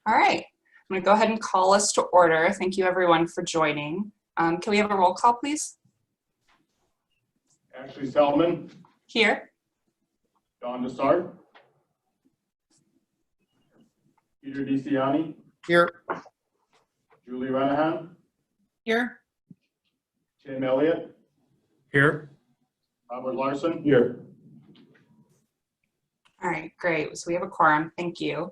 All right, I'm going to go ahead and call us to order. Thank you everyone for joining. Can we have a roll call, please? Ashley Selman. Here. Don Desart. Peter DeCiani. Here. Julie Renahan. Here. Tim Elliott. Here. Robert Larson. Here. All right, great. So we have a quorum. Thank you.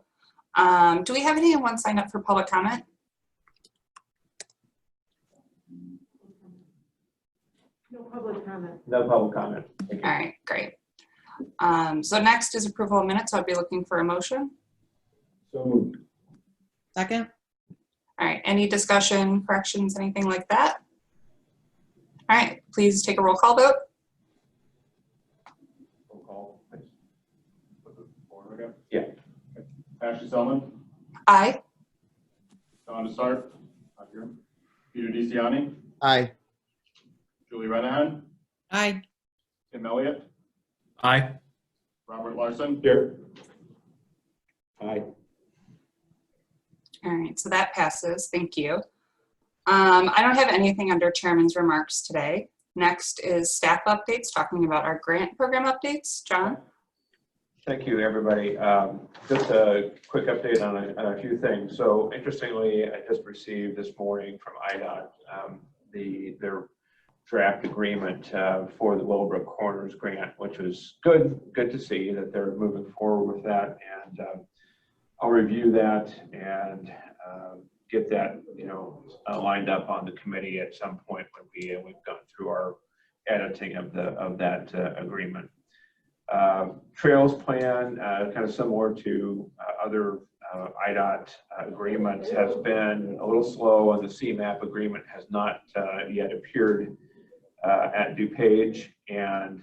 Do we have anyone sign up for public comment? No public comment. No public comment. All right, great. So next is approval of minutes. I'd be looking for a motion. So moved. Second. All right, any discussion, corrections, anything like that? All right, please take a roll call vote. Roll call, please. Put the order again. Yeah. Ashley Selman. Aye. Don Desart. Not here. Peter DeCiani. Aye. Julie Renahan. Aye. Tim Elliott. Aye. Robert Larson. Here. Aye. All right, so that passes. Thank you. I don't have anything under chairman's remarks today. Next is staff updates, talking about our grant program updates. John? Thank you, everybody. Just a quick update on a few things. So interestingly, I just received this morning from IDOT their draft agreement for the Willowbrook Corners grant, which was good to see that they're moving forward with that. And I'll review that and get that, lined up on the committee at some point when we've gone through our editing of that agreement. Trails plan, kind of similar to other IDOT agreements, has been a little slow, and the CMAP agreement has not yet appeared at DuPage, and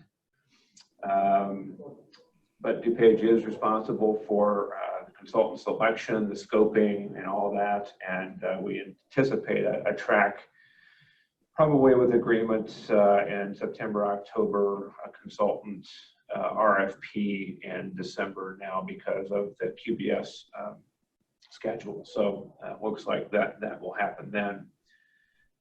but DuPage is responsible for the consultant selection, the scoping, and all of that, and we anticipate a track probably with agreements in September, October, a consultant RFP in December now because of the QBS schedule. So looks like that will happen then.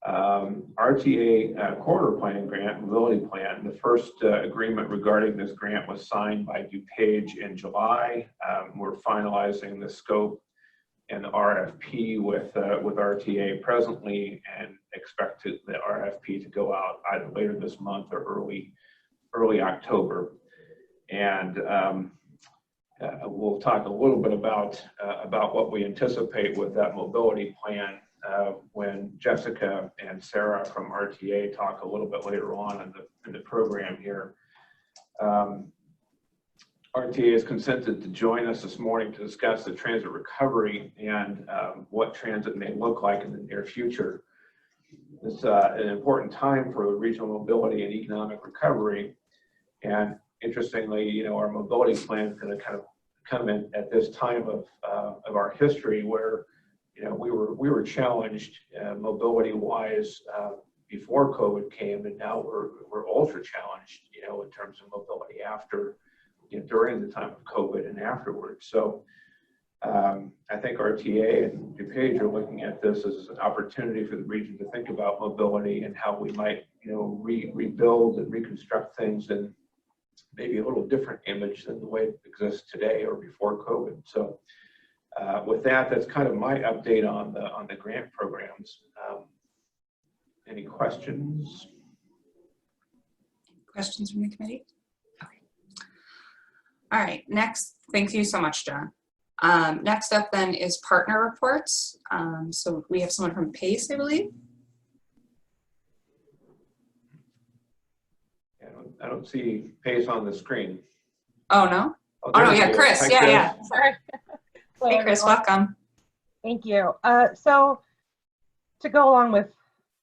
RTA corridor plan grant, mobility plan. The first agreement regarding this grant was signed by DuPage in July. We're finalizing the scope and the RFP with RTA presently, and expect the RFP to go out either later this month or early October. And we'll talk a little bit about what we anticipate with that mobility plan when Jessica and Sarah from RTA talk a little bit later on in the program here. RTA has consented to join us this morning to discuss the transit recovery and what transit may look like in the near future. It's an important time for regional mobility and economic recovery. And interestingly, our mobility plan is going to kind of come in at this time of our history where, we were challenged mobility-wise before COVID came, and now we're ultra challenged, in terms of mobility after, during the time of COVID and afterwards. So I think RTA and DuPage are looking at this as an opportunity for the region to think about mobility and how we might, rebuild and reconstruct things in maybe a little different image than the way it exists today or before COVID. So with that, that's kind of my update on the grant programs. Any questions? Questions from the committee? Okay. All right, next, thank you so much, John. Next up then is partner reports. So we have someone from PACE, I believe. I don't see PACE on the screen. Oh, no? Oh, no, there yeah, you go. Chris. Hi, Yeah, Chris. yeah. Sorry. Hey, Chris, welcome. Thank you. So to go along with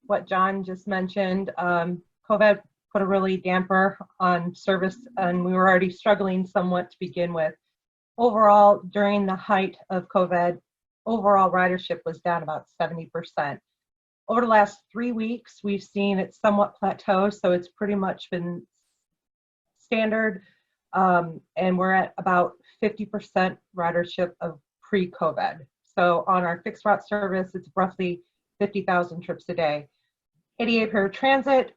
what John just mentioned, COVID put a really damper on service, and we were already struggling somewhat to begin with. Overall, during the height of COVID, overall ridership was down about 70%. Over the last 3 weeks, we've seen it somewhat plateau, so it's pretty much been standard, and we're at about 50% ridership of pre-COVID. So on our fixed route service, it's roughly 50,000 trips a day. 88 paratransit,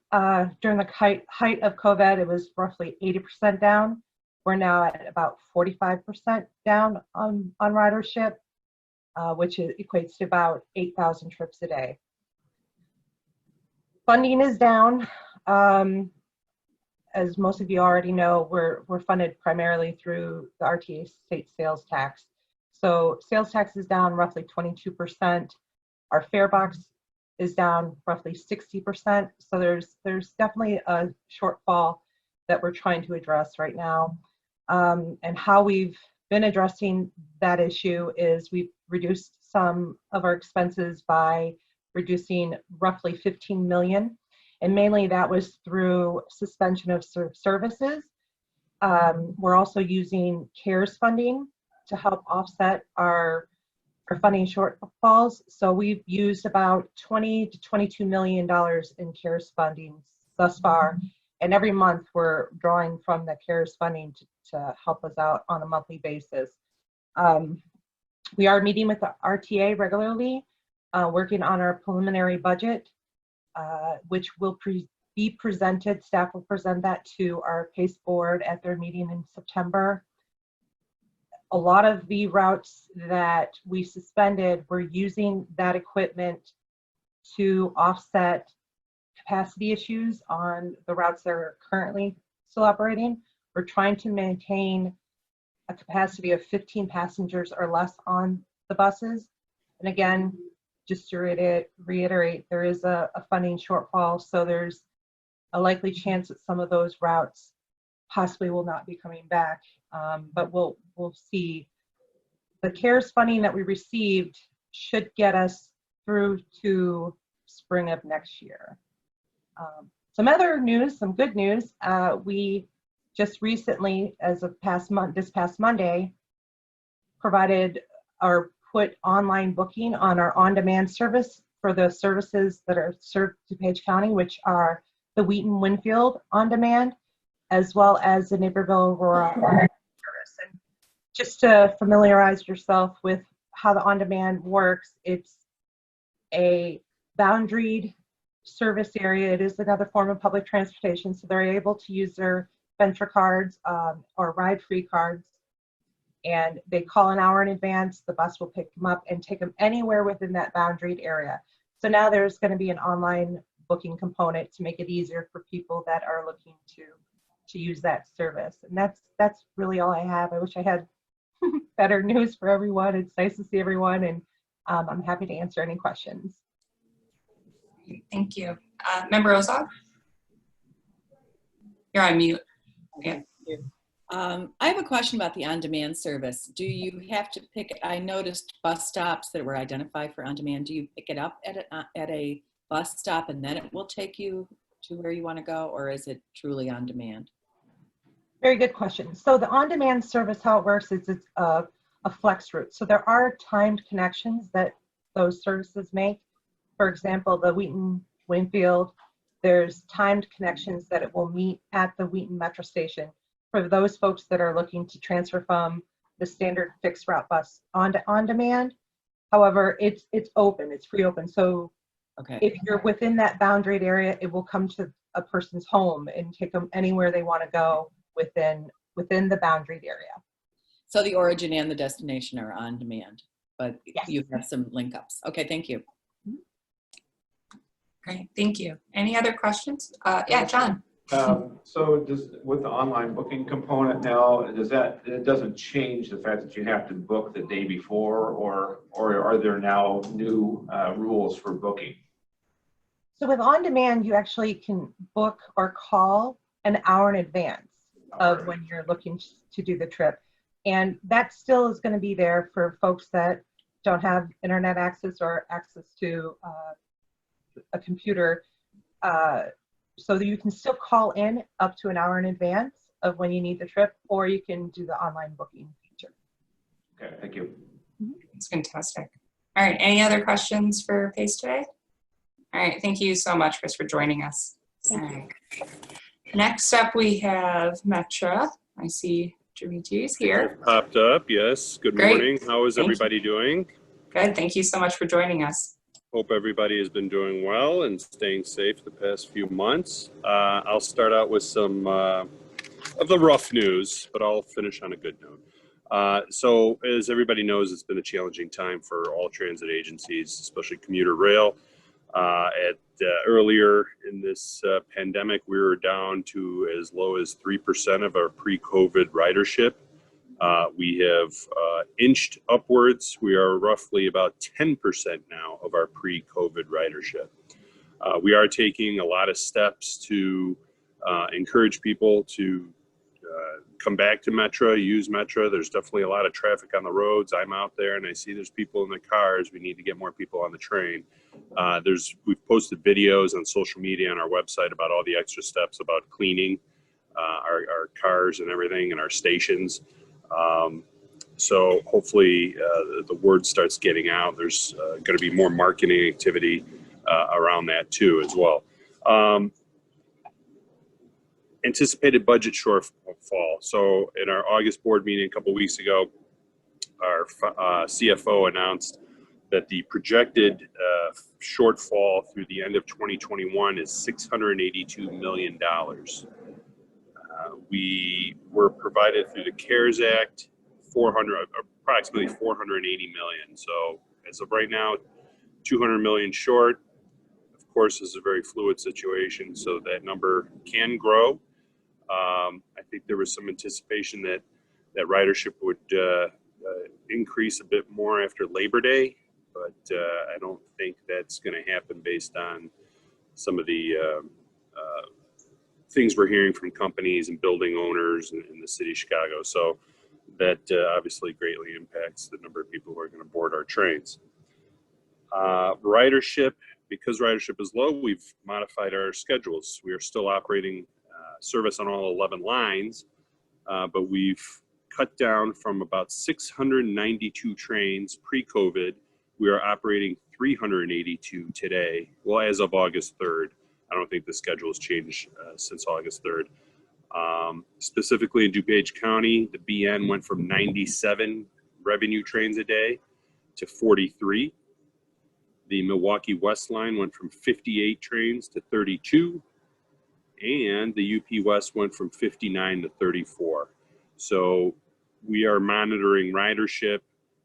during the height of COVID, it was roughly 80% down. We're now at about 45% down on ridership, which equates to about 8,000 trips a day. Funding is down. As most of you already know, we're funded primarily through the RTA state sales tax. So sales tax is down roughly 22%. Our fare box is down roughly 60%. So there's definitely a shortfall that we're trying to address right now. And how we've been addressing that issue is we've reduced some of our expenses by reducing roughly 15 million. And mainly that was through suspension of services. We're also using CARES funding to help offset our funding shortfalls. So we've used about $20 to $22 million in CARES funding thus far. And every month we're drawing from the CARES funding to help us out on a monthly basis. We are meeting with the RTA regularly, working on our preliminary budget, which will be presented, staff will present that to our PACE board at their meeting in September. A lot of the routes that we suspended, we're using that equipment to offset capacity issues on the routes that are currently still operating. We're trying to maintain a capacity of 15 passengers or less on the buses. And again, just to reiterate, there is a funding shortfall, so there's a likely chance that some of those routes possibly will not be coming back, but we'll see. The CARES funding that we received should get us through to spring of next year. Some other news, some good news, we just recently, as of this past Monday, provided or put online booking on our on-demand service for the services that are served DuPage County, which are the Wheaton Winfield on-demand, as well as the Naperville Aurora service. And just to familiarize yourself with how the on-demand works, it's a boundaried service area. It is another form of public transportation, so they're able to use their Venture cards or ride-free cards, and they call an hour in advance. The bus will pick them up and take them anywhere within that boundaried area. So now there's going to be an online booking component to make it easier for people that are looking to use that service. And that's really all I have. I wish I had better news for everyone. It's nice to see everyone, and I'm happy to answer any questions. Thank you. Member Ozog? You're on mute. Yeah. I have a question about the on-demand service. Do you have to pick, I noticed bus stops that were identified for on-demand. Do you pick it up at a bus stop and then it will take you to where you want to go, or is it truly on-demand? Very good question. So the on-demand service, how it works is it's a flex route. So there are timed connections that those services make. For example, the Wheaton Winfield, there's timed connections that it will meet at the Wheaton Metro Station for those folks that are looking to transfer from the standard fixed route bus onto on-demand. However, it's open, it's free open. So okay, if you're within that boundaried area, it will come to a person's home and take them anywhere they want to go within the boundaried area. so the origin and the destination are on demand, but Yes. you have some link ups. Okay, thank you. Great, thank you. Any other questions? Yeah, John. So with the online booking component now, it doesn't change the fact that you have to book the day before, or are there now new rules for booking? So with on-demand, you actually can book or call an hour in advance of when you're looking to do the trip. And that still is going to be there for folks that don't have internet access or access to a computer. So that you can still call in up to an hour in advance of when you need the trip, or you can do the online booking feature. Okay, thank you. It's fantastic. All right, any other questions for PACE today? All right, thank you so much, Chris, for joining us. All right. Next up, we have Metra. I see Dimitri is here. Popped up, yes. Good Great. morning. How is Thank you. everybody doing? Good. Thank you so much for joining us. Hope everybody has been doing well and staying safe the past few months. I'll start out with some of the rough news, but I'll finish on a good note. So as everybody knows, it's been a challenging time for all transit agencies, especially commuter rail. Earlier in this pandemic, we were down to as low as 3% of our pre-COVID ridership. We have inched upwards. We are roughly about 10% now of our pre-COVID ridership. We are taking a lot of steps to encourage people to come back to Metra, use Metra. There's definitely a lot of traffic on the roads. I'm out there and I see there's people in the cars. We need to get more people on the train. We've posted videos on social media on our website about all the extra steps about cleaning our cars and everything and our stations. So hopefully the word starts getting out. There's going to be more marketing activity around that too as well. Anticipated budget shortfall. So in our August board meeting a couple of weeks ago, our CFO announced that the projected shortfall through the end of 2021 is $682 million. We were provided through the CARES Act approximately $480 million. So as of right now, 200 million short. Of course, this is a very fluid situation, so that number can grow. I think there was some anticipation that ridership would increase a bit more after Labor Day, but I don't think that's going to happen based on some of the things we're hearing from companies and building owners in the city of Chicago. So that obviously greatly impacts the number of people who are going to board our trains. Ridership, because ridership is low, we've modified our schedules. We are still operating service on all 11 lines, but we've cut down from about 692 trains pre-COVID. We are operating 382 today. Well, as of August 3rd. I don't think the schedule has changed since August 3rd. Specifically in DuPage County, the BN went from 97 revenue trains a day to 43. The Milwaukee West line went from 58 trains to 32. And the UP West went from 59 to 34. So we are monitoring ridership.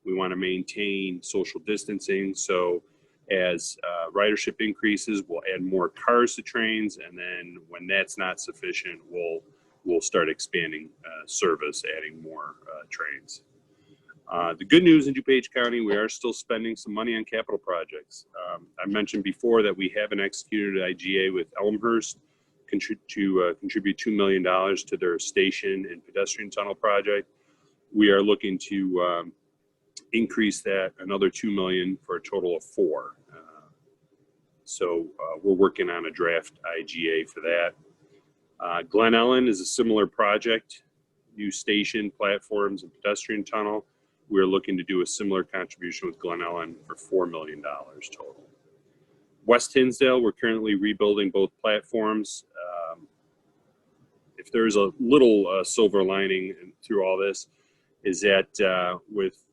We want to maintain social distancing. So as ridership increases, we'll add more cars to trains. And then when that's not sufficient, we'll start expanding service, adding more trains. The good news in DuPage County, we are still spending some money on capital projects. I mentioned before that we have an executed IGA with Elmhurst to contribute $2 million to their station and pedestrian tunnel project. We are looking to increase that another $2 million for a total of $4 million. So we're working on a draft IGA for that. Glen Ellen is a similar project, new station, platforms, and pedestrian tunnel. We're looking to do a similar contribution with Glen Ellen for $4 million total. West Hinsdale, we're currently rebuilding both platforms. If there's a little silver lining through all this, is that with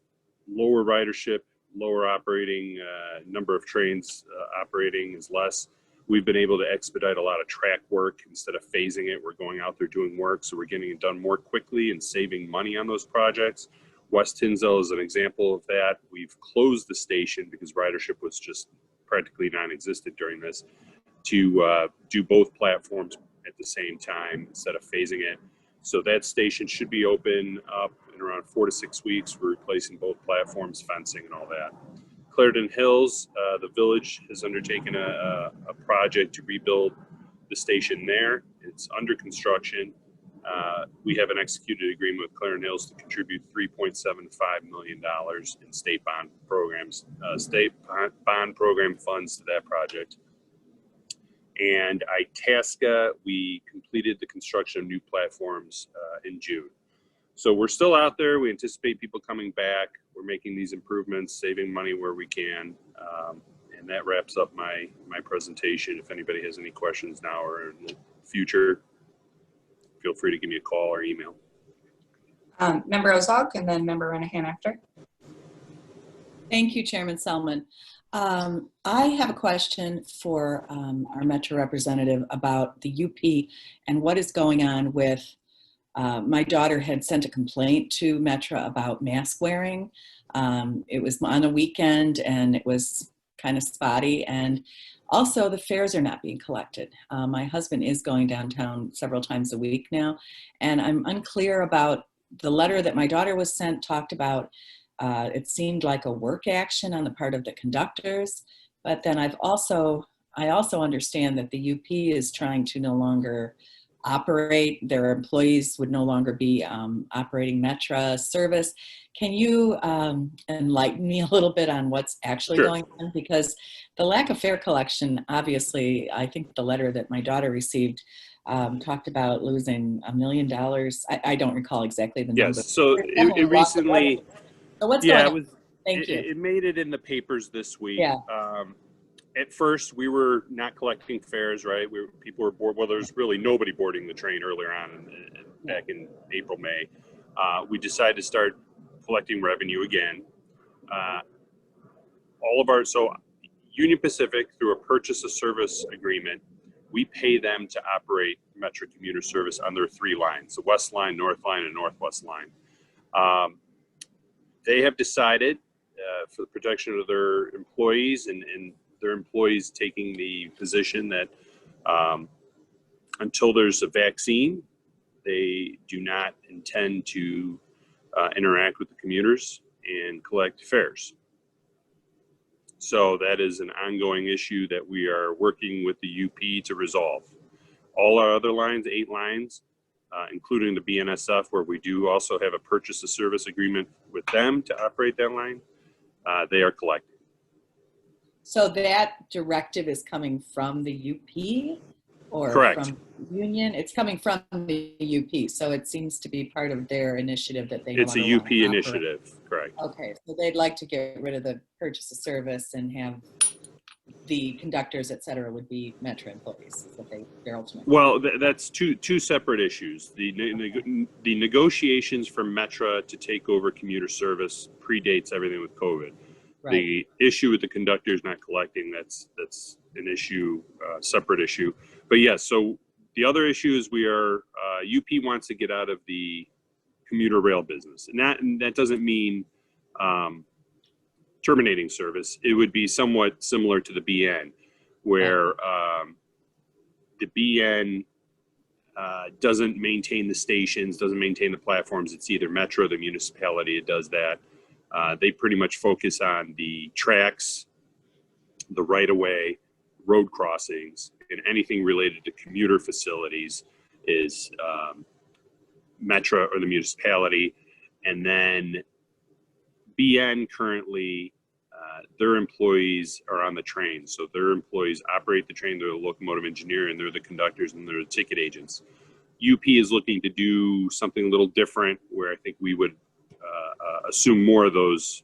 lower ridership, lower operating number of trains operating is less, we've been able to expedite a lot of track work. Instead of phasing it, we're going out there doing work, so we're getting it done more quickly and saving money on those projects. West Hinsdale is an example of that. We've closed the station because ridership was just practically non-existent during this, to do both platforms at the same time instead of phasing it. So that station should be open up in around 4 to 6 weeks. We're replacing both platforms, fencing, and all that. Clarendon Hills, the village has undertaken a project to rebuild the station there. It's under construction. We have an executed agreement with Clarendon Hills to contribute $3.75 million in state bond programs, state bond program funds to that project. And Itasca, we completed the construction of new platforms in June. So we're still out there. We anticipate people coming back. We're making these improvements, saving money where we can. And that wraps up my presentation. If anybody has any questions now or in the future, feel free to give me a call or email. Member Ozog and then Member Renahan after. Thank you, Chairman Selman. I have a question for our Metro representative about the UP and what is going on with, my daughter had sent a complaint to Metro about mask wearing. It was on a weekend and it was kind of spotty, and also the fares are not being collected. My husband is going downtown several times a week now, and I'm unclear about the letter that my daughter was sent talked about. It seemed like a work action on the part of the conductors, but then I also understand that the UP is trying to no longer operate. Their employees would no longer be operating Metra service. Can you enlighten me a little bit on what's actually Sure. going on? Because the lack of fare collection, obviously, I think the letter that my daughter received talked about losing $1 million. I don't recall exactly the number. Yes, so There's definitely it a loss of recently, revenue. So what's yeah, going it on? was, Thank you. it made it in the papers this week. Yeah. At first, we were not collecting fares, right? People were bored. Well, there's really nobody boarding the train earlier on, back in April, May. We decided to start collecting revenue again. So Union Pacific, through a purchase of service agreement, we pay them to operate Metro commuter service on their 3 lines: the West Line, North Line, and Northwest Line. They have decided, for the protection of their employees and their employees taking the position that until there's a vaccine, they do not intend to interact with the commuters and collect fares. So that is an ongoing issue that we are working with the UP to resolve. All our other lines, 8 lines, including the BNSF, where we do also have a purchase of service agreement with them to operate that line, they are collecting. So that directive is coming from the UP or Correct. from the union? It's coming from the UP, so it seems to be part of their initiative that they. It's a no longer UP wanna operate. initiative, correct. Okay, so they'd like to get rid of the purchase of service and have the conductors, et cetera, would be Metro employees. Is what their ultimate. Well, that's two separate issues. The negotiations for Metra to take over commuter service predates everything with COVID. Right. The issue with the conductors not collecting, that's an issue, separate issue. But yes, so the other issue is UP wants to get out of the commuter rail business. And that doesn't mean terminating service. It would be somewhat similar to the BN, where the BN doesn't maintain the stations, doesn't maintain the platforms. It's either Metro or the municipality that does that. They pretty much focus on the tracks, the right-of-way, road crossings, and anything related to commuter facilities is Metro or the municipality. And then BN currently, their employees are on the train. So their employees operate the train. They're the locomotive engineer, and they're the conductors, and they're the ticket agents. UP is looking to do something a little different, where I think we would assume more of those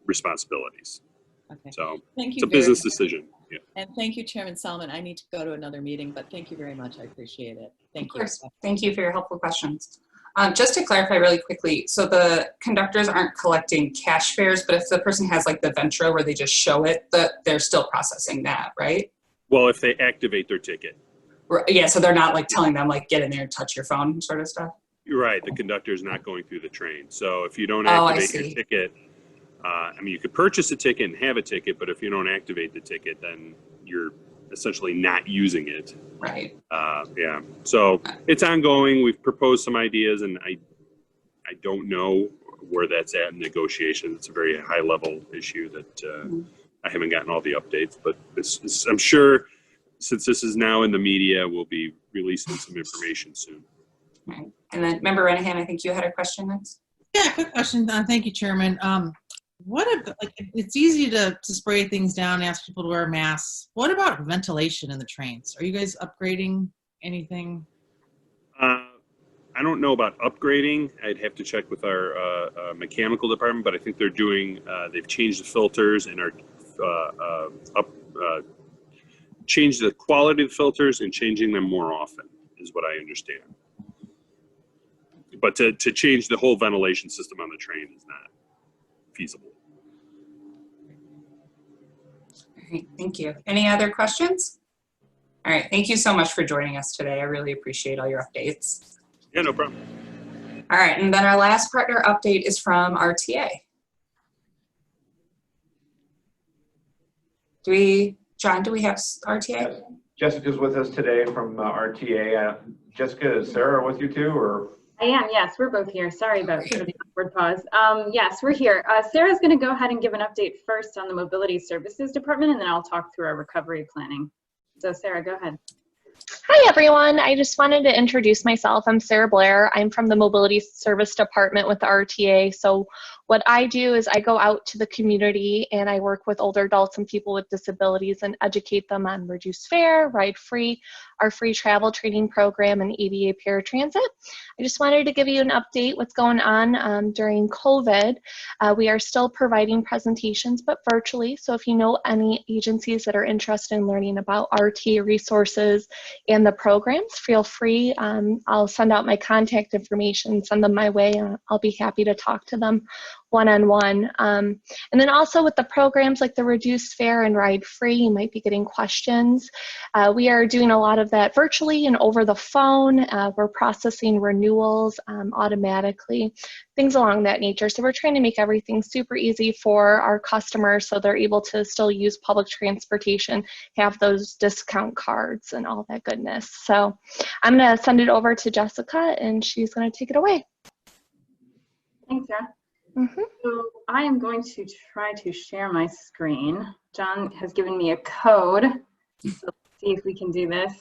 responsibilities. Okay. So Thank you. it's a business decision. Yeah. And thank you, Chairman Solomon. I need to go to another meeting, but thank you very much. I appreciate it. Thank Of you. course. Thank you for your helpful questions. Just to clarify really quickly, so the conductors aren't collecting cash fares, but if the person has like the Ventra where they just show it, they're still processing that, right? Well, if they activate their ticket. Yeah, so they're not like telling them like get in there and touch your phone sort of stuff? You're right. The conductor is not going through the train. So if you don't Oh, I activate your see. ticket, I mean, you could purchase a ticket and have a ticket, but if you don't activate the ticket, then you're essentially not using it. Right. Yeah. So it's ongoing. We've proposed some ideas, and I don't know where that's at in negotiations. It's a very high level issue that I haven't gotten all the updates, but I'm sure since this is now in the media, we'll be releasing some information soon. Right. And then Member Renahan, I think you had a question next. Yeah, quick question. Thank you, Chairman. It's easy to spray things down, ask people to wear masks. What about ventilation in the trains? Are you guys upgrading anything? I don't know about upgrading. I'd have to check with our mechanical department, but I think they're doing. They've changed the filters and are changed the quality of the filters and changing them more often, is what I understand. But to change the whole ventilation system on the train is not feasible. All right, thank you. Any other questions? All right, thank you so much for joining us today. I really appreciate all your updates. Yeah, no problem. All right, and then our last partner update is from RTA. John, do we have RTA? Jessica's with us today from RTA. Jessica, is Sarah with you too, or? I am, yes, we're both here. Sorry about for the awkward pause. Yes, we're here. Sarah's going to go ahead and give an update first on the Mobility Services Department, and then I'll talk through our recovery planning. So Sarah, go ahead. Hi, everyone. I just wanted to introduce myself. I'm Sarah Blair. I'm from the Mobility Service Department with the RTA. So what I do is I go out to the community and I work with older adults and people with disabilities and educate them on reduced fare, ride free, our free travel training program, and ADA paratransit. I just wanted to give you an update what's going on during COVID. We are still providing presentations, but virtually. So if you know any agencies that are interested in learning about RTA resources and the programs, feel free. I'll send out my contact information, send them my way. I'll be happy to talk to them one-on-one. And then also with the programs like the reduced fare and ride free, you might be getting questions. We are doing a lot of that virtually and over the phone. We're processing renewals automatically, things along that nature. So we're trying to make everything super easy for our customers so they're able to still use public transportation, have those discount cards and all that goodness. So I'm going to send it over to Jessica and she's going to take it away. Thanks, Sarah. So I am going to try to share my screen. John has given me a code. So let's see if we can do this.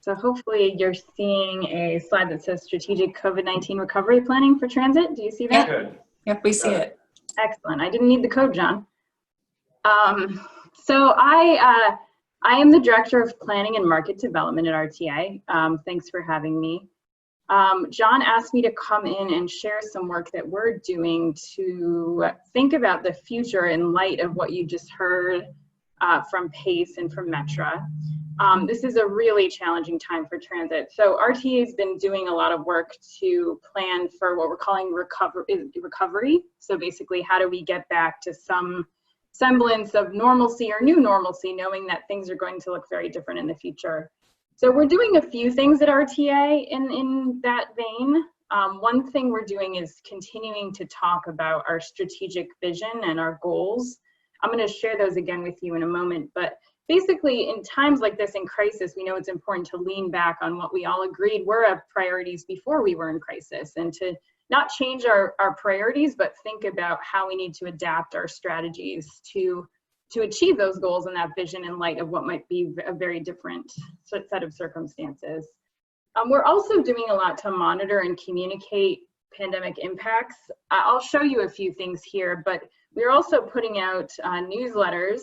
So hopefully you're seeing a slide that says Strategic COVID-19 Recovery Planning for Transit. Do you see that? Good. Yep, we see it. Excellent. I didn't need the code, John. So I am the Director of Planning and Market Development at RTA. Thanks for having me. John asked me to come in and share some work that we're doing to think about the future in light of what you just heard from PACE and from Metra. This is a really challenging time for transit. So RTA has been doing a lot of work to plan for what we're calling recovery. So basically, how do we get back to some semblance of normalcy or new normalcy, knowing that things are going to look very different in the future. So we're doing a few things at RTA in that vein. One thing we're doing is continuing to talk about our strategic vision and our goals. I'm going to share those again with you in a moment, but basically in times like this in crisis, we know it's important to lean back on what we all agreed were our priorities before we were in crisis, and to not change our priorities, but think about how we need to adapt our strategies to achieve those goals and that vision in light of what might be a very different set of circumstances. We're also doing a lot to monitor and communicate pandemic impacts. I'll show you a few things here, but we're also putting out newsletters,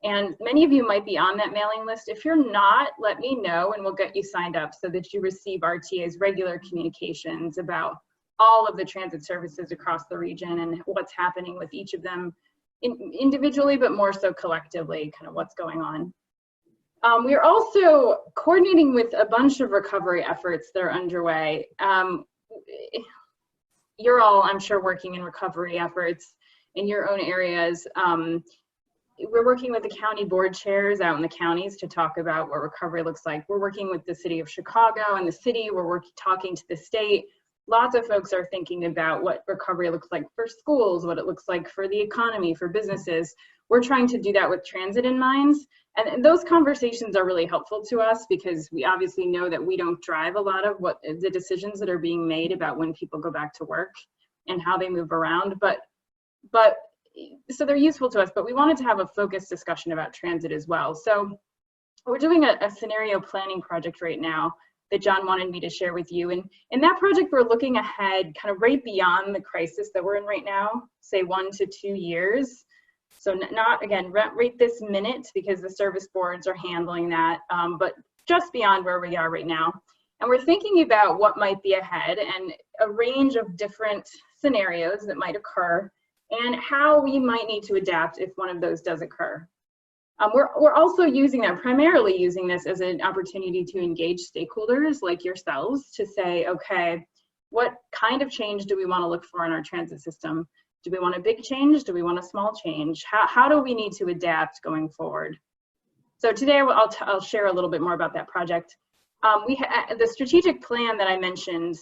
and many of you might be on that mailing list. If you're not, let me know and we'll get you signed up so that you receive RTA's regular communications about all of the transit services across the region and what's happening with each of them individually, but more so collectively, kind of what's going on. We're also coordinating with a bunch of recovery efforts that are underway. You're all, I'm sure, working in recovery efforts in your own areas. We're working with the county board chairs out in the counties to talk about what recovery looks like. We're working with the city of Chicago and the city. We're talking to the state. Lots of folks are thinking about what recovery looks like for schools, what it looks like for the economy, for businesses. We're trying to do that with transit in mind. And those conversations are really helpful to us because we obviously know that we don't drive a lot of what the decisions that are being made about when people go back to work and how they move around. So they're useful to us, but we wanted to have a focused discussion about transit as well. So we're doing a scenario planning project right now that John wanted me to share with you. And in that project, we're looking ahead kind of right beyond the crisis that we're in right now, say 1 to 2 years. So not, again, right this minute because the service boards are handling that, but just beyond where we are right now. And we're thinking about what might be ahead and a range of different scenarios that might occur and how we might need to adapt if one of those does occur. We're also primarily using this as an opportunity to engage stakeholders like yourselves to say, okay, what kind of change do we want to look for in our transit system? Do we want a big change? Do we want a small change? How do we need to adapt going forward? So today I'll share a little bit more about that project. The strategic plan that I mentioned,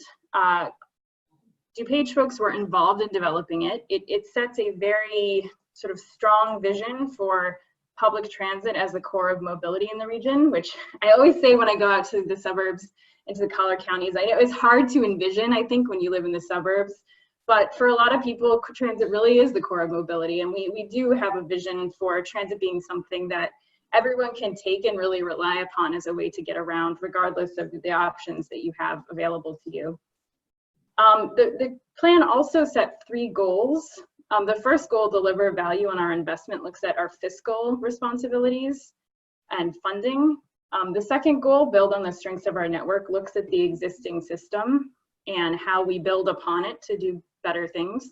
DuPage folks were involved in developing it. It sets a very sort of strong vision for public transit as the core of mobility in the region, which I always say when I go out to the suburbs, into the collar counties. I know it's hard to envision, I think, when you live in the suburbs, but for a lot of people, transit really is the core of mobility. And we do have a vision for transit being something that everyone can take and really rely upon as a way to get around, regardless of the options that you have available to you. The plan also set 3 goals. The first goal, deliver value on our investment, looks at our fiscal responsibilities and funding. The second goal, build on the strengths of our network, looks at the existing system and how we build upon it to do better things.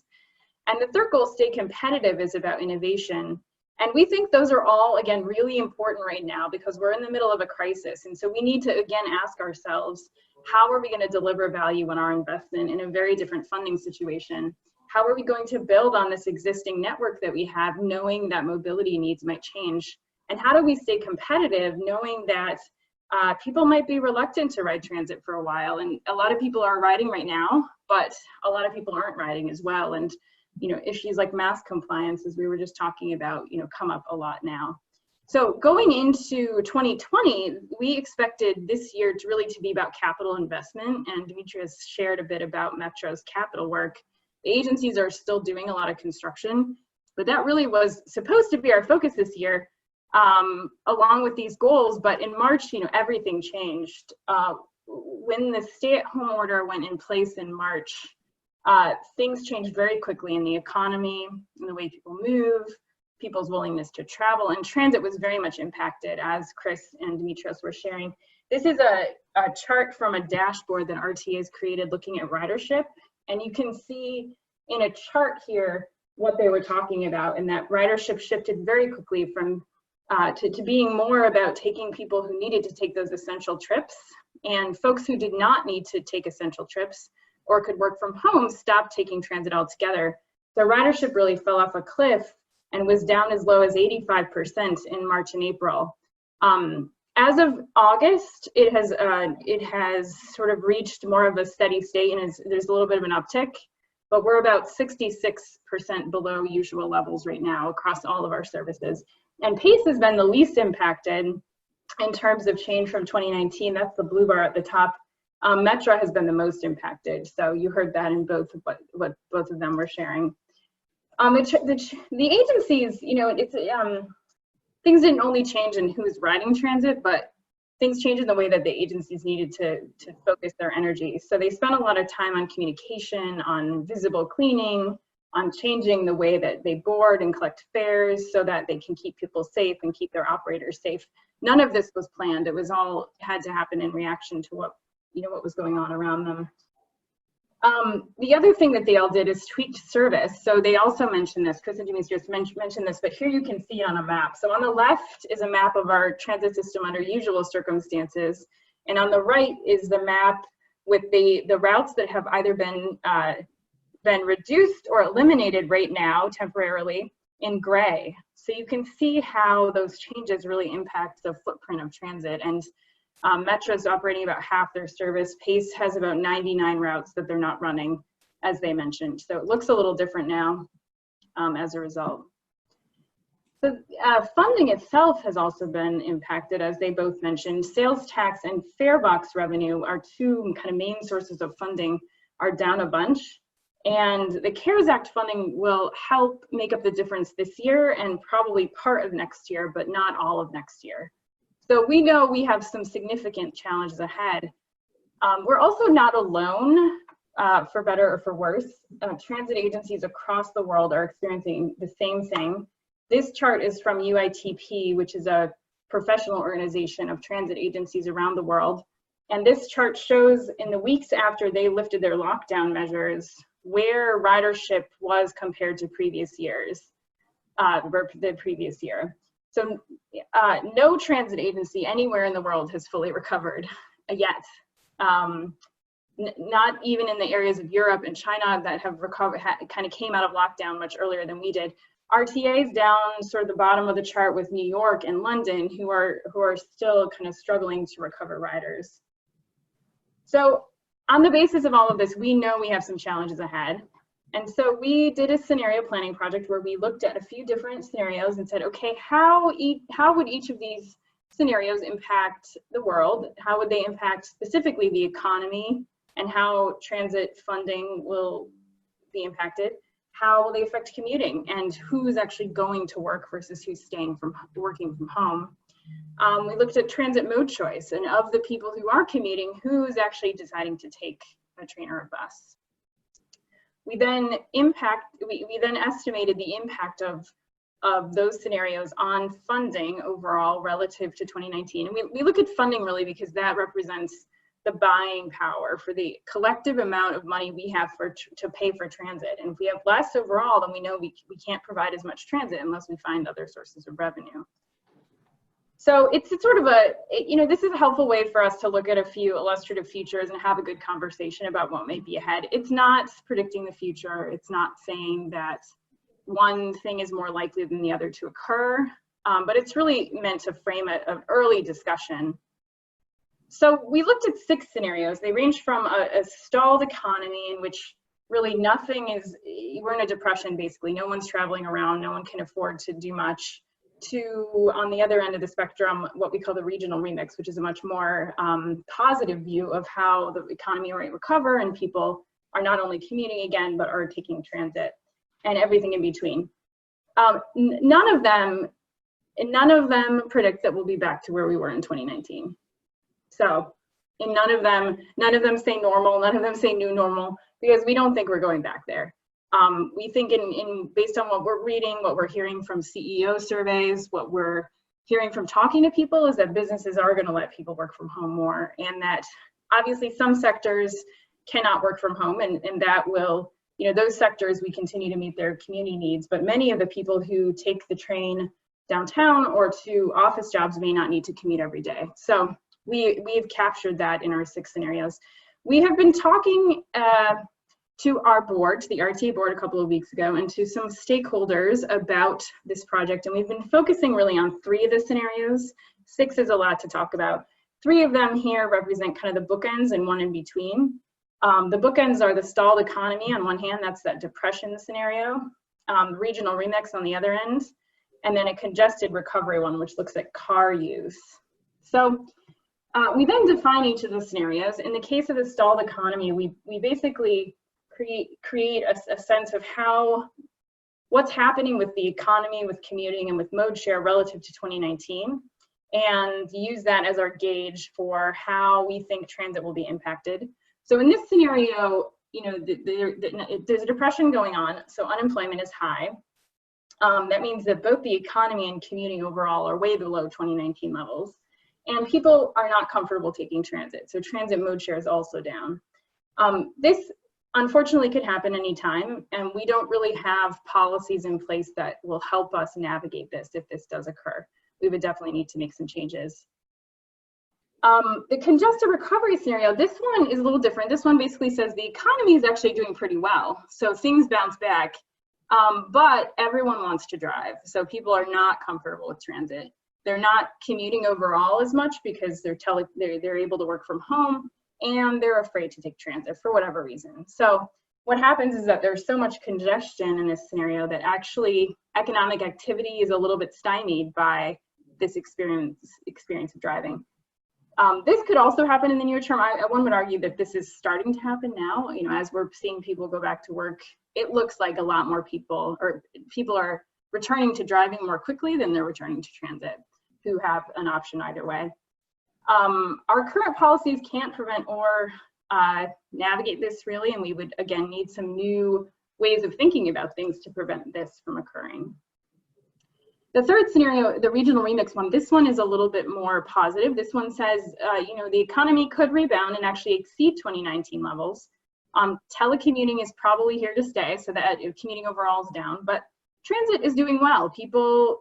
And the third goal, stay competitive, is about innovation. And we think those are all, again, really important right now because we're in the middle of a crisis. And so we need to, again, ask ourselves, how are we going to deliver value on our investment in a very different funding situation? How are we going to build on this existing network that we have, knowing that mobility needs might change? And how do we stay competitive, knowing that people might be reluctant to ride transit for a while? And a lot of people are riding right now, but a lot of people aren't riding as well. And issues like mask compliance, as we were just talking about, come up a lot now. So going into 2020, we expected this year to really be about capital investment, and Demetrius shared a bit about Metro's capital work. The agencies are still doing a lot of construction, but that really was supposed to be our focus this year, along with these goals. But in March, everything changed. When the stay-at-home order went in place in March, things changed very quickly in the economy, in the way people move, people's willingness to travel, and transit was very much impacted, as Chris and Demetrios were sharing. This is a chart from a dashboard that RTA has created looking at ridership, and you can see in a chart here what they were talking about, and that ridership shifted very quickly from to being more about taking people who needed to take those essential trips, and folks who did not need to take essential trips or could work from home stopped taking transit altogether. So ridership really fell off a cliff and was down as low as 85% in March and April. As of August, it has sort of reached more of a steady state, and there's a little bit of an uptick, but we're about 66% below usual levels right now across all of our services. And PACE has been the least impacted in terms of change from 2019. That's the blue bar at the top. Metro has been the most impacted. So you heard that in both of what both of them were sharing. The agencies, things didn't only change in who's riding transit, but things changed in the way that the agencies needed to focus their energy. So they spent a lot of time on communication, on visible cleaning, on changing the way that they board and collect fares so that they can keep people safe and keep their operators safe. None of this was planned. It was all had to happen in reaction to what was going on around them. The other thing that they all did is tweaked service. So they also mentioned this, Chris and Jimmy's just mentioned this, but here you can see on a map. So on the left is a map of our transit system under usual circumstances. And on the right is the map with the routes that have either been reduced or eliminated right now temporarily in gray. So you can see how those changes really impact the footprint of transit. And Metro's operating about half their service. PACE has about 99 routes that they're not running, as they mentioned. So it looks a little different now as a result. So funding itself has also been impacted, as they both mentioned. Sales tax and fare box revenue, our two kind of main sources of funding, are down a bunch. And the CARES Act funding will help make up the difference this year and probably part of next year, but not all of next year. So we know we have some significant challenges ahead. We're also not alone, for better or for worse. Transit agencies across the world are experiencing the same thing. This chart is from UITP, which is a professional organization of transit agencies around the world. And this chart shows in the weeks after they lifted their lockdown measures, where ridership was compared to previous years, the previous year. So no transit agency anywhere in the world has fully recovered yet. not even in the areas of Europe and China that have recovered, kind of came out of lockdown much earlier than we did. RTA is down sort of the bottom of the chart with New York and London, who are still kind of struggling to recover riders. So on the basis of all of this, we know we have some challenges ahead. And so we did a scenario planning project where we looked at a few different scenarios and said, okay, how would each of these scenarios impact the world? How would they impact specifically the economy and how transit funding will be impacted? How will they affect commuting and who's actually going to work versus who's working from home? We looked at transit mode choice, and of the people who are commuting, who's actually deciding to take a train or a bus. We then estimated the impact of those scenarios on funding overall relative to 2019. And we look at funding really because that represents the buying power for the collective amount of money we have to pay for transit. And if we have less overall, then we know we can't provide as much transit unless we find other sources of revenue. So it's sort of this is a helpful way for us to look at a few illustrative futures and have a good conversation about what may be ahead. It's not predicting the future. It's not saying that one thing is more likely than the other to occur, but it's really meant to frame an early discussion. So we looked at 6 scenarios. They range from a stalled economy in which really we're in a depression basically. No one's traveling around, no one can afford to do much, to, on the other end of the spectrum, what we call the regional remix, which is a much more positive view of how the economy might recover and people are not only commuting again, but are taking transit and everything in between. None of them predict that we'll be back to where we were in 2019. So in none of them say normal, none of them say new normal, because we don't think we're going back there. We think based on what we're reading, what we're hearing from CEO surveys, what we're hearing from talking to people is that businesses are going to let people work from home more, and that obviously some sectors cannot work from home, and that will, those sectors we continue to meet their community needs, but many of the people who take the train downtown or to office jobs may not need to commute every day. So we've captured that in our 6 scenarios. We have been talking to our board, to the RTA board a couple of weeks ago, and to some stakeholders about this project. And we've been focusing really on 3 of the scenarios. 6 is a lot to talk about. 3 of them here represent kind of the bookends and one in between. The bookends are the stalled economy on one hand, that's that depression scenario, regional remix on the other end, and then a congested recovery one, which looks at car use. So we then define each of the scenarios. In the case of the stalled economy, we basically create a sense of what's happening with the economy, with commuting, and with mode share relative to 2019, and use that as our gauge for how we think transit will be impacted. So in this scenario, there's a depression going on, so unemployment is high. That means that both the economy and commuting overall are way below 2019 levels, and people are not comfortable taking transit, so transit mode share is also down. This unfortunately could happen anytime, and we don't really have policies in place that will help us navigate this if this does occur. We would definitely need to make some changes. The congested recovery scenario, this one is a little different. This one basically says the economy is actually doing pretty well, so things bounce back, but everyone wants to drive, so people are not comfortable with transit. They're not commuting overall as much because they're able to work from home, and they're afraid to take transit for whatever reason. So what happens is that there's so much congestion in this scenario that actually economic activity is a little bit stymied by this experience of driving. This could also happen in the near term. One would argue that this is starting to happen now. As we're seeing people go back to work, it looks like a lot more people are returning to driving more quickly than they're returning to transit, who have an option either way. Our current policies can't prevent or navigate this really, and we would again need some new ways of thinking about things to prevent this from occurring. The third scenario, the regional remix one, this one is a little bit more positive. This one says, the economy could rebound and actually exceed 2019 levels. Telecommuting is probably here to stay, so that commuting overall is down, but transit is doing well. People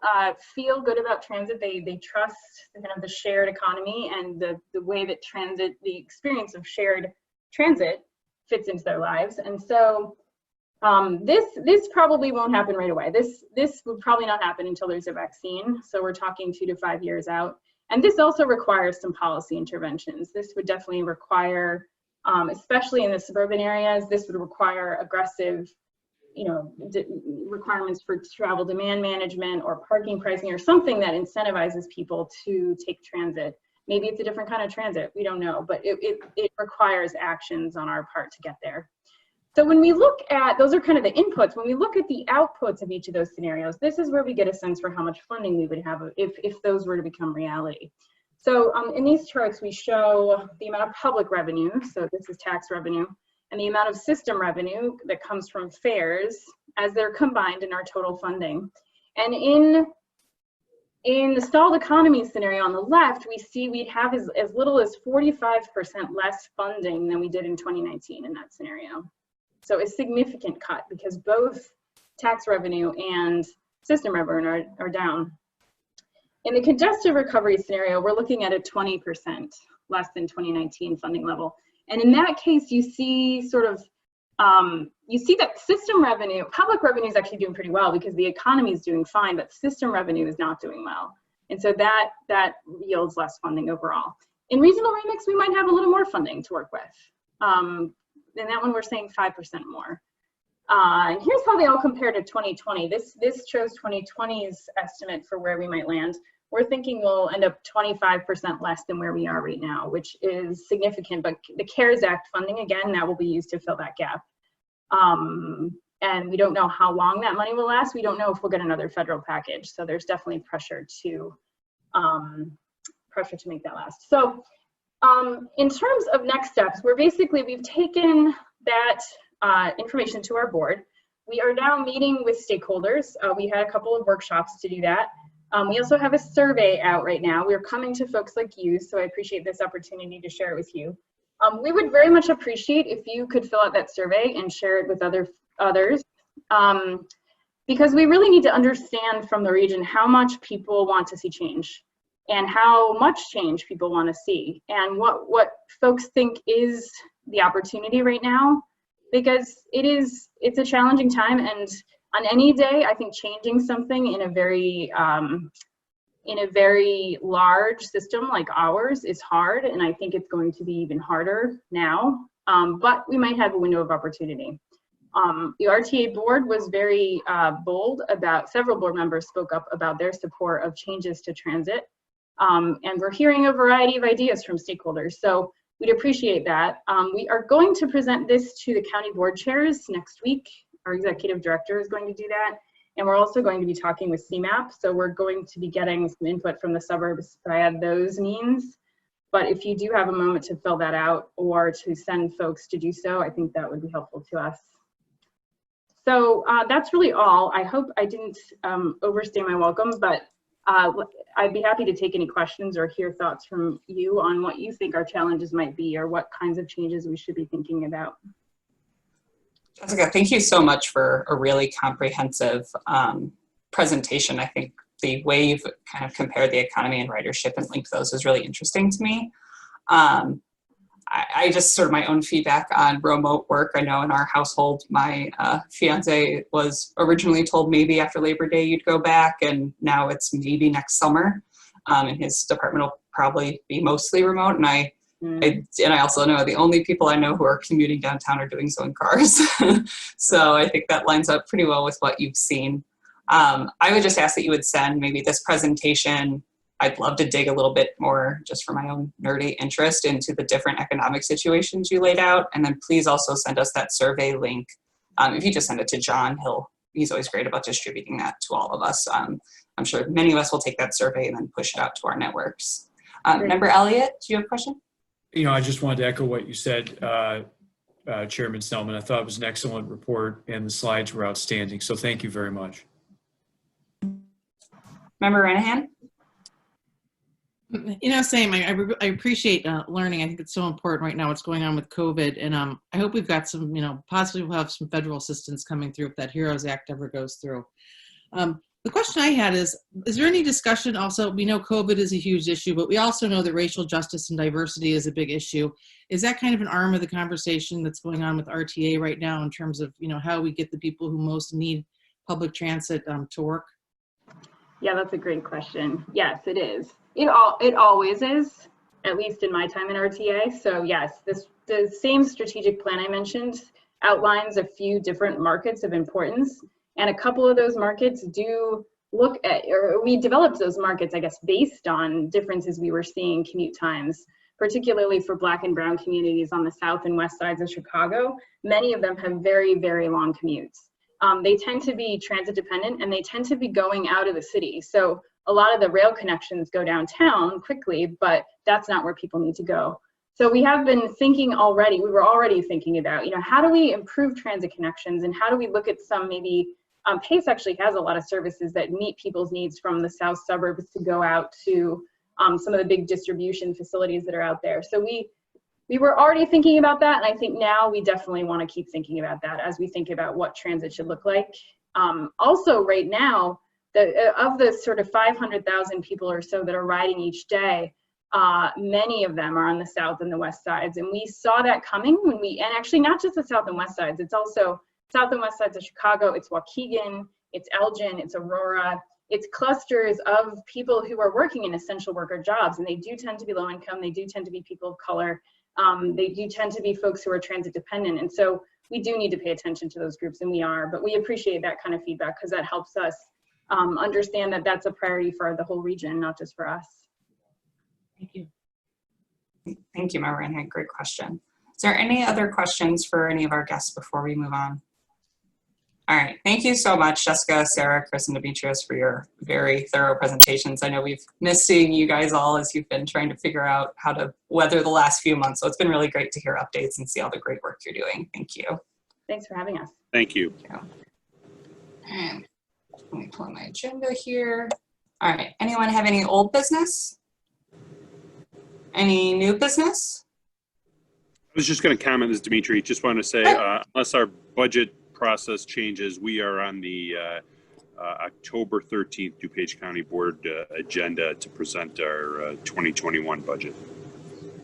feel good about transit. They trust kind of the shared economy and the way that transit, the experience of shared transit fits into their lives. And so this probably won't happen right away. This would probably not happen until there's a vaccine. So we're talking 2 to 5 years out. And this also requires some policy interventions. This would definitely require, especially in the suburban areas, this would require aggressive, requirements for travel demand management or parking pricing or something that incentivizes people to take transit. Maybe it's a different kind of transit, we don't know, but it requires actions on our part to get there. So when we look at, those are kind of the inputs, when we look at the outputs of each of those scenarios, this is where we get a sense for how much funding we would have if those were to become reality. So in these charts, we show the amount of public revenue, so this is tax revenue, and the amount of system revenue that comes from fares as they're combined in our total funding. And in the stalled economy scenario on the left, we see we'd have as little as 45% less funding than we did in 2019 in that scenario. So a significant cut because both tax revenue and system revenue are down. In the congestive recovery scenario, we're looking at a 20% less than 2019 funding level. And in that case, you see sort of, you see that system revenue, public revenue is actually doing pretty well because the economy is doing fine, but system revenue is not doing well. And so that yields less funding overall. In regional remix, we might have a little more funding to work with. And that one we're saying 5% more. And here's how they all compare to 2020. This shows 2020's estimate for where we might land. We're thinking we'll end up 25% less than where we are right now, which is significant, but the CARES Act funding, again, that will be used to fill that gap. And we don't know how long that money will last. We don't know if we'll get another federal package. So there's definitely pressure to make that last. So in terms of next steps, we've taken that information to our board. We are now meeting with stakeholders. We had a couple of workshops to do that. We also have a survey out right now. We're coming to folks like you, so I appreciate this opportunity to share it with you. We would very much appreciate if you could fill out that survey and share it with others, because we really need to understand from the region how much people want to see change and how much change people want to see and what folks think is the opportunity right now, because it's a challenging time, and on any day, I think changing something in a very large system like ours is hard, and I think it's going to be even harder now, but we might have a window of opportunity. The RTA board was very bold about, several board members spoke up about their support of changes to transit, and we're hearing a variety of ideas from stakeholders, so we'd appreciate that. We are going to present this to the county board chairs next week. Our executive director is going to do that. And we're also going to be talking with CMAP. So we're going to be getting some input from the suburbs via those means. But if you do have a moment to fill that out or to send folks to do so, I think that would be helpful to us. So that's really all. I hope I didn't overstay my welcome, but I'd be happy to take any questions or hear thoughts from you on what you think our challenges might be or what kinds of changes we should be thinking about. Jessica, thank you so much for a really comprehensive presentation. I think the way you've kind of compared the economy and ridership and linked those is really interesting to me. I just sort of my own feedback on remote work. I know in our household, my fiance was originally told maybe after Labor Day you'd go back, and now it's maybe next summer. And his department will probably be mostly remote. And I also know the only people I know who are commuting downtown are doing so in cars. So I think that lines up pretty well with what you've seen. I would just ask that you would send maybe this presentation. I'd love to dig a little bit more just for my own nerdy interest into the different economic situations you laid out. And then please also send us that survey link. If you just send it to John, he's always great about distributing that to all of us. I'm sure many of us will take that survey and then push it out to our networks. Member Elliott, do you have a question? I just wanted to echo what you said, Chairman Snellman. I thought it was an excellent report and the slides were outstanding. So thank you very much. Member Renahan? Same. I appreciate learning. I think it's so important right now what's going on with COVID. And I hope we've got some, possibly we'll have some federal assistance coming through if that HEROES Act ever goes through. The question I had is there any discussion also, we know COVID is a huge issue, but we also know that racial justice and diversity is a big issue. Is that kind of an arm of the conversation that's going on with RTA right now in terms of, how we get the people who most need public transit to work? Yeah, that's a great question. Yes, it is. It always is, at least in my time in RTA. So yes, the same strategic plan I mentioned outlines a few different markets of importance. And a couple of those markets do look at, or we developed those markets, I guess, based on differences we were seeing commute times, particularly for Black and Brown communities on the south and west sides of Chicago. Many of them have very, very long commutes. They tend to be transit dependent and they tend to be going out of the city. So a lot of the rail connections go downtown quickly, but that's not where people need to go. So we have been thinking already, we were already thinking about, how do we improve transit connections and how do we look at some maybe, PACE actually has a lot of services that meet people's needs from the south suburbs to go out to some of the big distribution facilities that are out there. So we were already thinking about that. And I think now we definitely want to keep thinking about that as we think about what transit should look like. Also right now, of the sort of 500,000 people or so that are riding each day, many of them are on the south and the west sides. And we saw that coming and actually not just the south and west sides, it's also south and west sides of Chicago, it's Waukegan, it's Elgin, it's Aurora, it's clusters of people who are working in essential worker jobs. And they do tend to be low income, they do tend to be people of color, they do tend to be folks who are transit dependent. And so we do need to pay attention to those groups, and we are, but we appreciate that kind of feedback because that helps us understand that that's a priority for the whole region, not just for us. Thank you. Thank you, Marina. Great question. Is there any other questions for any of our guests before we move on? All right. Thank you so much, Jessica, Sarah, Chris, and Demetrius, for your very thorough presentations. I know we've missed seeing you guys all as you've been trying to figure out how to weather the last few months. So it's been really great to hear updates and see all the great work you're doing. Thank you. Thanks for having us. Thank you. And let me pull up my agenda here. All right. Anyone have any old business? Any new business? I was just going to comment, this is Dimitri. Just want to say, unless our budget process changes, we are on the October 13th DuPage County Board agenda to present our 2021 budget.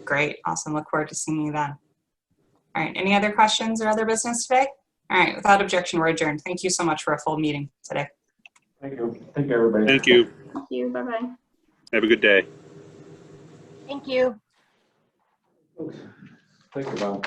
Great. Awesome. Look forward to seeing you then. All right. Any other questions or other business today? All right. Without objection, we're adjourned. Thank you so much for a full meeting today. Thank you. Thank you, everybody. Thank you. Thank you. Bye-bye. Have a good day. Thank you. Think about